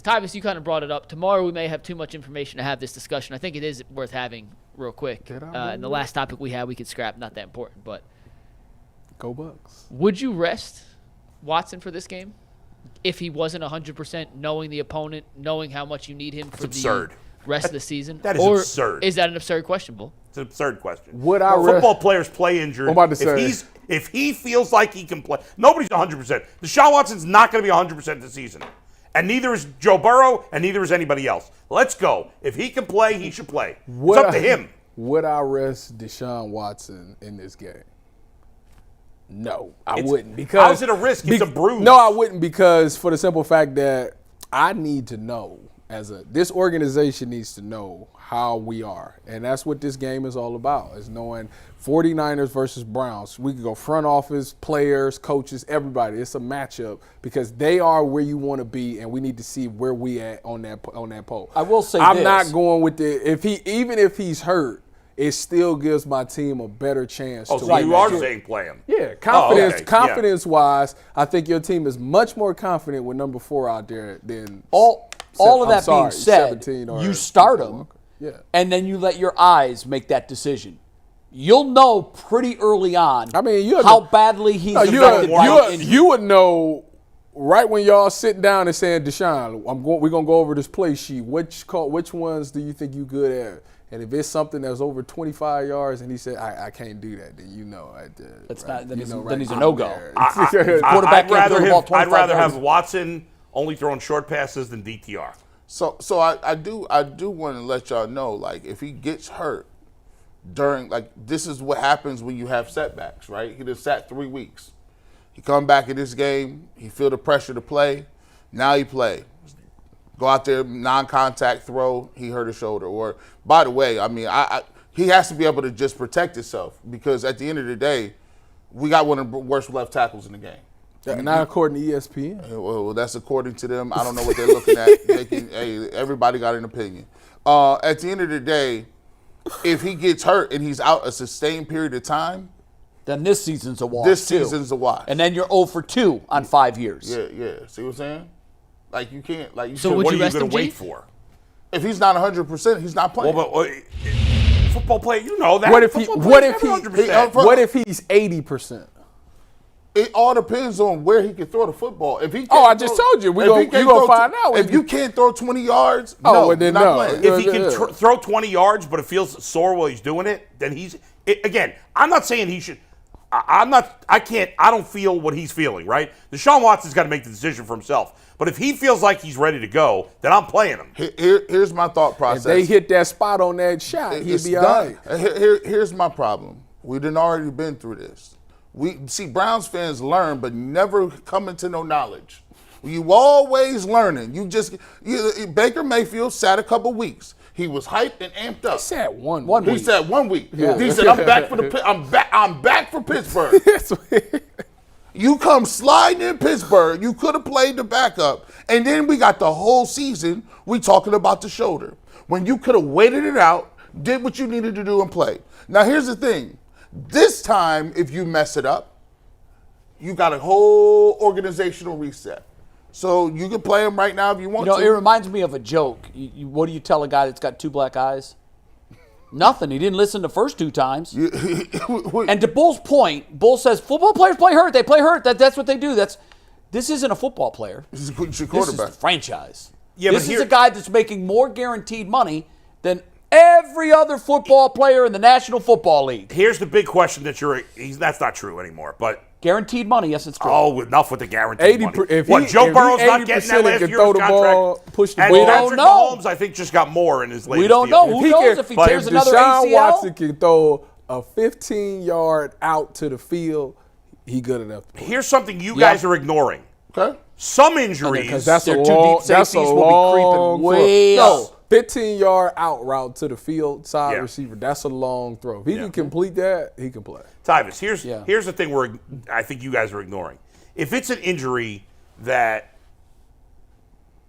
Tyvus, you kind of brought it up. Tomorrow we may have too much information to have this discussion. I think it is worth having real quick. And the last topic we had, we could scrap. Not that important, but go Bucks. Would you rest Watson for this game if he wasn't 100%, knowing the opponent, knowing how much you need him for the rest of the season? That is absurd. Is that an absurd question, Bull? It's an absurd question. Football players play injured. I'm about to say. If he feels like he can play, nobody's 100%. Deshaun Watson's not going to be 100% this season. And neither is Joe Burrow, and neither is anybody else. Let's go. If he can play, he should play. It's up to him. Would I rest Deshaun Watson in this game? No, I wouldn't. Because how's it a risk? It's a bruise. No, I wouldn't, because for the simple fact that I need to know, this organization needs to know how we are. And that's what this game is all about, is knowing 49ers versus Browns. We can go front office, players, coaches, everybody. It's a matchup because they are where you want to be, and we need to see where we at on that pole. I will say I'm not going with even if he's hurt, it still gives my team a better chance to win. You are saying play him. Yeah, confidence-wise, I think your team is much more confident with number 4 out there than all of that being said, you start him, and then you let your eyes make that decision. You'll know pretty early on how badly he's affected by injury. You would know right when y'all sitting down and saying, Deshaun, we're going to go over this play sheet. Which ones do you think you good at? And if it's something that's over 25 yards and he said, I can't do that, then you know. Then he's a no-go. I'd rather have Watson only throwing short passes than DTR. So I do want to let y'all know, like, if he gets hurt during, like, this is what happens when you have setbacks, right? He just sat 3 weeks. He come back in this game, he feel the pressure to play. Now he play. Go out there, non-contact throw, he hurt his shoulder. Or, by the way, he has to be able to just protect himself, because at the end of the day, we got one of the worst left tackles in the game. Not according to ESPN. Well, that's according to them. I don't know what they're looking at. Everybody got an opinion. At the end of the day, if he gets hurt and he's out a sustained period of time, then this season's a wash. Season's a wash. And then you're 0 for 2 on 5 years. Yeah. See what I'm saying? Like, you can't. Like, so what are you going to wait for? If he's not 100%, he's not playing. Well, football player, you know that. What if he's 80%? It all depends on where he can throw the football. If he I just told you. You're going to find out. If you can't throw 20 yards, then no. If he can throw 20 yards, but it feels sore while he's doing it, then again, I'm not saying he should. I don't feel what he's feeling, right? Deshaun Watson's got to make the decision for himself. But if he feels like he's ready to go, then I'm playing him. Here's my thought process. If they hit that spot on that shot, he'd be all right. Here's my problem. We done already been through this. We see Browns fans learn, but never come into no knowledge. You always learning. Baker Mayfield sat a couple weeks. He was hyped and amped up. He sat one week. He sat 1 week. Yeah. He said, "I'm back I'm back for Pittsburgh." You come sliding in Pittsburgh. You could have played the backup, and then we got the whole season. We talking about the shoulder when you could have waited it out, did what you needed to do, and played. Now here's the thing. This time, if you mess it up, you got a whole organizational reset. So you can play him right now if you want to. It reminds me of a joke. What do you tell a guy that's got 2 black eyes? Nothing. He didn't listen the first 2 times. And to Bull's point, Bull says football players play hurt. They play hurt. That's what they do. This isn't a football player. This is a quarterback. This is the franchise. Yeah, this is a guy that's making more guaranteed money than every other football player in the National Football League. Here's the big question that's not true anymore, but guaranteed money, yes, it's true. Oh, enough with the guaranteed money. Joe Burrow's not getting that last year's contract? We don't know. Mahomes, I think, just got more in his latest We don't know. Who knows if he tears another ACL? Deshaun Watson can throw a 15-yard out to the field, he good enough. Here's something you guys are ignoring. Okay. Some injuries. Because that's a long, will be creeping way up. 15-yard out route to the field, side receiver. That's a long throw. If he can complete that, he can play. Tyvus, here's the thing I think you guys are ignoring. If it's an injury that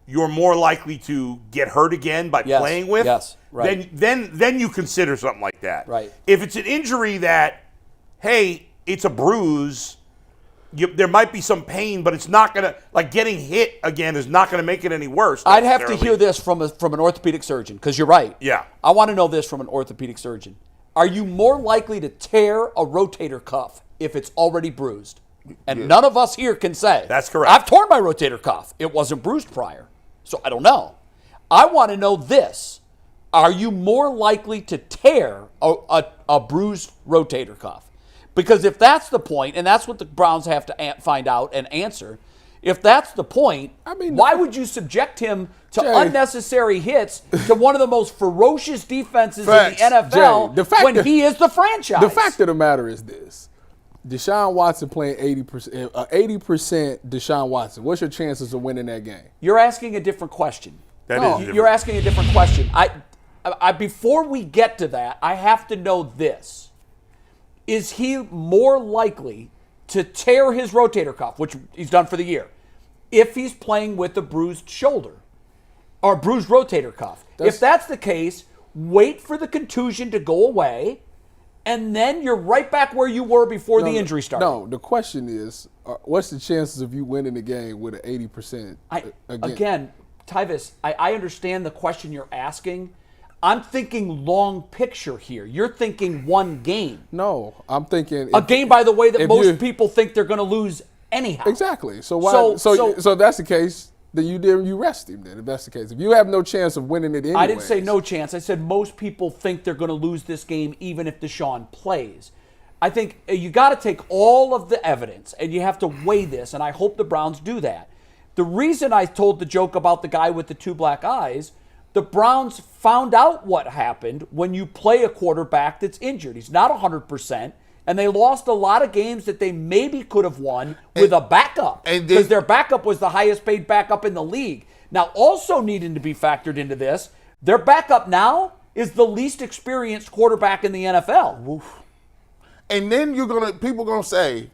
you're more likely to get hurt again by playing with, then you consider something like that. Right. If it's an injury that, hey, it's a bruise, there might be some pain, but it's not going to, like getting hit again is not going to make it any worse. I'd have to hear this from an orthopedic surgeon, because you're right. Yeah. I want to know this from an orthopedic surgeon. Are you more likely to tear a rotator cuff if it's already bruised? And none of us here can say. That's correct. I've torn my rotator cuff. It wasn't bruised prior. So I don't know. I want to know this. Are you more likely to tear a bruised rotator cuff? Because if that's the point, and that's what the Browns have to find out and answer, if that's the point, why would you subject him to unnecessary hits to one of the most ferocious defenses in the NFL when he is the franchise? The fact of the matter is this. Deshaun Watson playing 80%, 80% Deshaun Watson. What's your chances of winning that game? You're asking a different question. You're asking a different question. Before we get to that, I have to know this. Is he more likely to tear his rotator cuff, which he's done for the year, if he's playing with a bruised shoulder or bruised rotator cuff? If that's the case, wait for the contusion to go away, and then you're right back where you were before the injury started. No, the question is, what's the chances of you winning the game with an 80% again, Tyvis, I understand the question you're asking. I'm thinking long picture here. You're thinking one game. No, I'm thinking a game, by the way, that most people think they're going to lose anyhow. Exactly. So why? So if that's the case, then you rest him. Then if that's the case, if you have no chance of winning it anyway. I didn't say no chance. I said most people think they're going to lose this game even if Deshaun plays. I think you got to take all of the evidence and you have to weigh this, and I hope the Browns do that. The reason I told the joke about the guy with the two black eyes. The Browns found out what happened when you play a quarterback that's injured. He's not 100%, and they lost a lot of games that they maybe could have won with a backup because their backup was the highest paid backup in the league. Now, also needing to be factored into this, their backup now is the least experienced quarterback in the NFL. Oof. And then people are gonna say,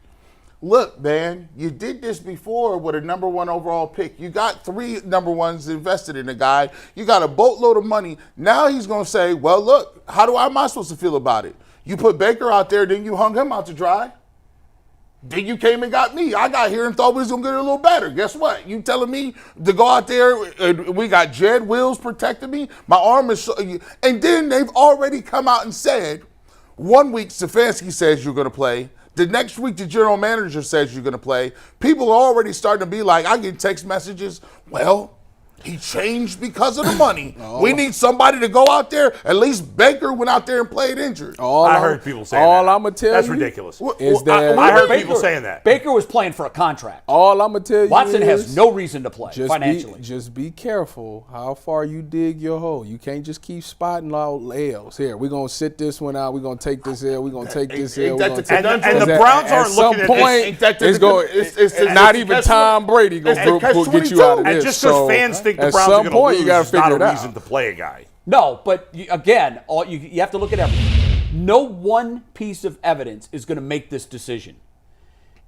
look, man, you did this before with a number 1 overall pick. You got 3 number 1s invested in the guy. You got a boatload of money. Now he's going to say, well, look, how am I supposed to feel about it? You put Baker out there, then you hung him out to dry. Then you came and got me. I got here and thought we was going to get it a little better. Guess what? You telling me to go out there, and we got Jed Wills protecting me. My arm is and then they've already come out and said, 1 week Stefanski says you're going to play. The next week, the general manager says you're going to play. People are already starting to be like, I get text messages, well, he changed because of the money. We need somebody to go out there. At least Baker went out there and played injured. I heard people saying that. All I'm going to tell That's you ridiculous. Is that I heard people saying that. Baker was playing for a contract. All I'm going to tell you Watson is has no reason to play financially. Just be careful how far you dig your hole. You can't just keep spotting all L's. Here, we're going to sit this one out. We're going to take this L. We're going to take this L. And the Browns aren't looking at this. It's not even Tom Brady going to get you out of this. And just because fans think the Browns are going to lose, you got to figure not it a out. reason to play a guy. No, but again, you have to look at everything. No one piece of evidence is going to make this decision.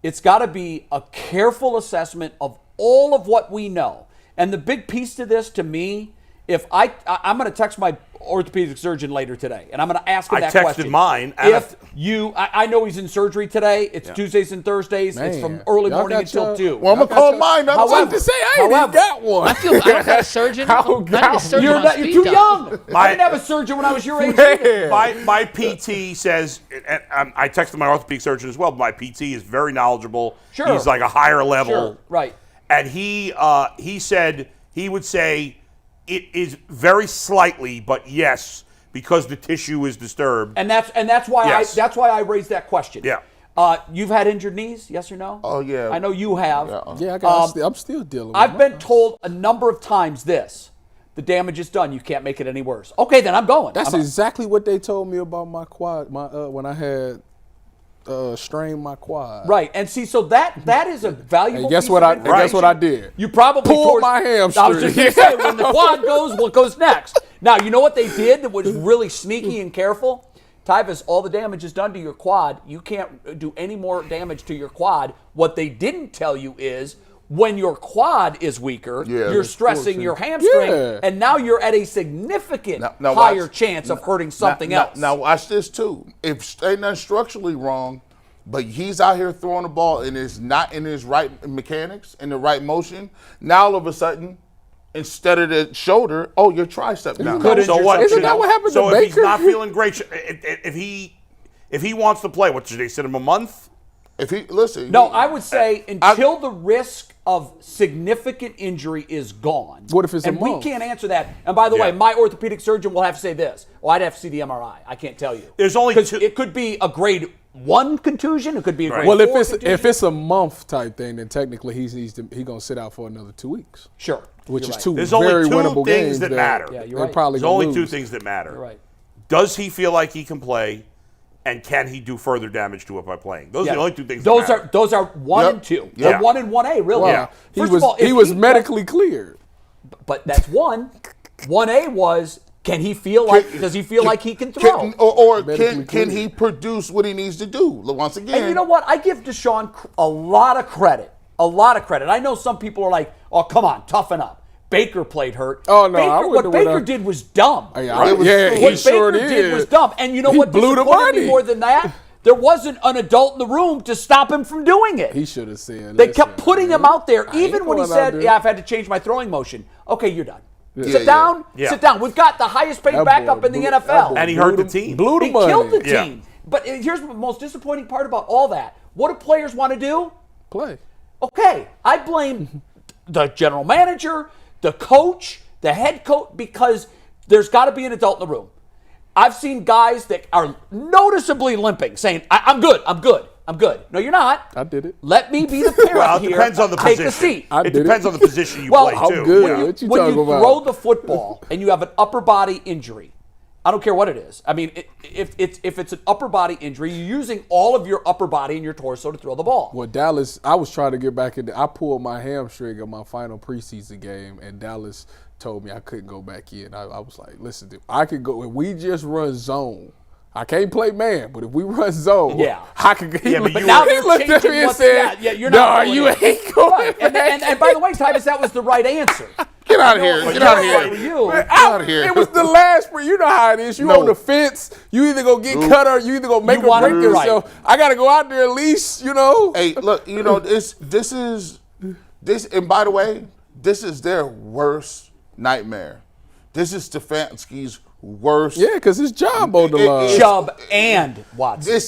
It's got to be a careful assessment of all of what we know. And the big piece to this, to me, if I'm going to text my orthopedic surgeon later today, and I'm going to ask him that question. I texted mine. I know he's in surgery today. It's Tuesdays and Thursdays. It's from early morning until 2. Well, I'm going to call mine. I was to say, I ain't even got one. I don't got a surgeon. You're too young. I didn't have a surgeon when I was your age either. My PT says, and I texted my orthopedic surgeon as well, but my PT is very knowledgeable. Sure. He's like a higher level. Sure. Right. And he said he would say it is very slightly, but yes, because the tissue is disturbed. And that's why Yes. I raised that question. Yeah. You've had injured knees, yes or no? Oh, yeah. I know you have. Yeah, I'm still dealing with I've been told a number of times this. The damage is done. You can't make it any worse. Okay, then I'm going. That's exactly what they told me about my quad. When I had strained my quad. Right, and see, so that is a valuable. And guess piece what? of Guess what I did? You probably pulled my hamstring. I was just going to say, when the quad goes, what goes next? Now, you know what they did that was really sneaky and careful? Tyvis, all the damage is done to your quad. You can't do any more damage to your quad. What they didn't tell you is when your quad is weaker, you're stressing your hamstring, and now you're at a significant higher chance of hurting something else. Now watch this too. If ain't nothing structurally wrong, but he's out here throwing the ball and is not in his right mechanics, in the right motion. Now all of a sudden, instead of the shoulder, your tricep now. So what? Isn't that what happened so to if he's Baker? not feeling great, if he wants to play, what should they sit him a month? If he listen, No, I would say until the risk of significant injury is gone. What if it's a and we month? can't answer that. And by the way, Yeah. my orthopedic surgeon will have to say this. Well, I'd have to see the MRI. I can't tell you. There's only 'Cause two- it could be a grade 1 contusion. It could be a grade Well, 4 if contusion. it's a month type thing, then technically he's gonna sit out for another 2 weeks, Sure. which You're is right. two There's very only two winnable things games that matter. Yeah, you're they right. probably There's gonna only lose. two things that matter. You're right. Does he feel like he can play, and can he do further damage to it by playing? Those are the only two things. Those that matter. those are 1 Yep. and 2. Yeah. They're 1 and 1A, really. Well, First he was of all, if he was medically cleared. But that's 1. 1A was, can he feel like? Does he feel like he can throw? Can he produce what he needs to do? Once again, And you know what? I give Deshaun a lot of credit. A lot of credit. I know some people are like, "Oh, come on, toughen up." Baker played hurt. Oh, no, I Baker, wouldn't what have Baker went did was dumb. Yeah, Right? he What sure Baker did was did. dumb. And you know He what blew the disappointed me money. more than that? There wasn't an adult in the room to stop him from doing it. He should have said. They kept putting him out there, I ain't even when he going out said, there. "Yeah, I've had to change my throwing motion." Okay, you're done. Yeah, Sit yeah. down. Yeah. Sit down. We've got the highest paid That backup boy in the blew- NFL. that boy And he blew hurt the team. Blew the He money. killed the Yeah. team. But here's the most disappointing part about all that. What do players want to do? Play. Okay, I blame the general manager, the coach, the head coach, because there's got to be an adult in the room. I've seen guys that are noticeably limping, saying, I'm good, I'm good, I'm good. No, you're not. I did it. Let me be the parent Well, it here. depends on the Take position. a seat. I It did it. depends on the position you Well, play I'm too. good. Yeah. What you when talking you about? throw the football and you have an upper body injury, I don't care what it is. I mean, if it's an upper body injury, you're using all of your upper body and your torso to throw the ball. Well, Dallas, I was trying to get back in. I pulled my hamstring in my final preseason game, and Dallas told me I couldn't go back in. I was like, listen, dude, I could go. If we just run zone, I can't play man, but if we run zone, Yeah. I could. He, Yeah, but looked- you now he they're looked at changing me and what's- said, yeah, you're not "No, going you in." ain't going." Right. And by the way, Titus, that was the right answer. get out of here. Well, Get out of you know here. what, you- Man, out of here. It was the last spring. You know how it is. You No. on the fence. You either go get cut or you either go make You or wanna break be right. yourself. I got to go out there at least, Hey, look, this is, and by the way, this is their worst nightmare. This is Stefanski's worst. Yeah, because his job on the line. Chubb and Watson.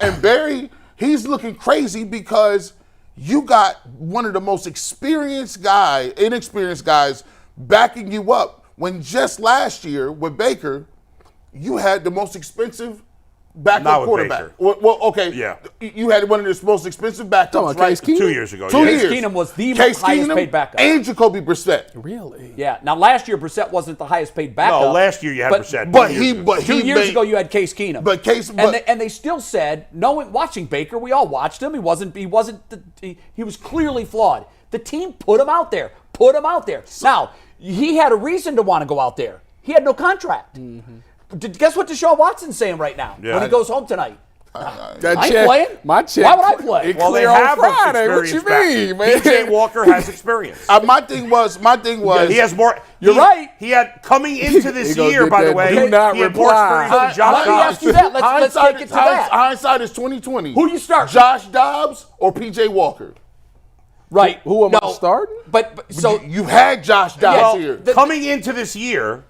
And Barry, he's looking crazy because you got one of the most inexperienced guys backing you up. When just last year with Baker, you had the most expensive Not backup with quarterback. Baker. Well, okay. Yeah. You had one of the most expensive backups, Talking about right? Case Keenum? 2 years ago. 2 yeah. years. Keenum was the Case highest Keenum paid backup. and Jacoby Brissett. Really? Yeah. Now, last year, Brissett wasn't the highest paid backup. No, last year you had but, Brissett. But 2 he, years ago. but 2 he years made, ago, you had Case Keenum. But Case, and but they still said, watching Baker, we all watched him. He was clearly flawed. The team put him out there. Now, he had a reason to want to go out there. He had no contract. Guess what Deshaun Watson's saying right now Yeah. when he goes home tonight? That I ain't check, playing. my check. Why would I play? It Well, they clear on have Friday. What you experience mean, man? PJ Walker has experience. my thing was, He has more. You're right. He had coming into this He gonna year, get by the that way. do not he had more reply. experience than Josh Let me ask Dobbs. you that. Let's take it to that. Hindsight is 2020. Who you start? Josh Dobbs or PJ Walker? Right. Who am I No, starting? But so You had Josh Dobbs Well, here. Coming into this year,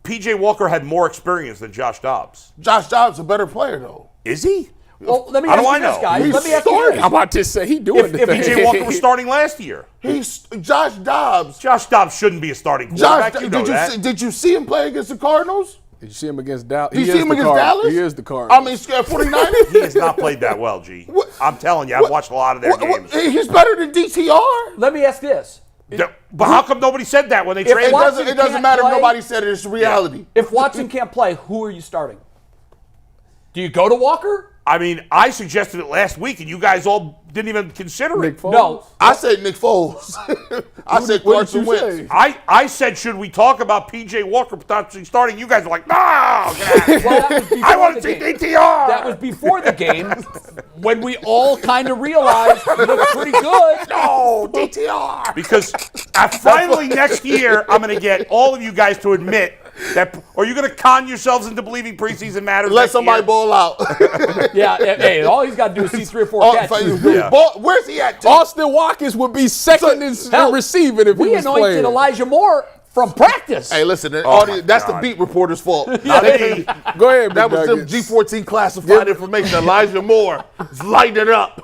PJ Walker had more experience than Josh Dobbs. Josh Dobbs a better player though. Is he? well, let me How ask do you I this, know? guys. He's Let me ask you starting. this. I'm about to say he doing If the thing. PJ Walker was starting last year. He's Josh Dobbs. Josh Dobbs shouldn't be a starting Josh, quarterback. You know that. did you see him play against the Cardinals? Did you see him against Dallas? Did you see him against Dallas? He is the card. I mean, 49ers. He has not played that well, G. What? I'm telling you, I've watched a lot of their games. He's better than DTR. Let me ask this. But how come nobody said that when they It traded? Watson it doesn't can't matter play- if nobody said it. It's reality. If Watson can't play, who are you starting? Do you go to Walker? I mean, I suggested it last week, and you guys all didn't even consider Nick it. Foles? No. I said Nick Foles. I said What did Carson you Wentz. say? I said, should we talk about PJ Walker potentially starting? You guys are like, no, get out of here. Well, that was before I want to the see game. DTR. That was before the game when we all kind of realized he looked pretty good. No, DTR. Because finally next year, I'm going to get all of you guys to admit Or are you going to con yourselves into believing preseason matters? Let somebody ball out. Yeah, hey, all he's got to do is see 3 or 4 catches. Where's he at? Austin Watkins would be second in receiving if he was playing. We anointed Elijah Moore from practice. Hey, listen, that's the beat reporter's fault. Go ahead, That was some G14 classified information. Elijah Moore is lighting it up.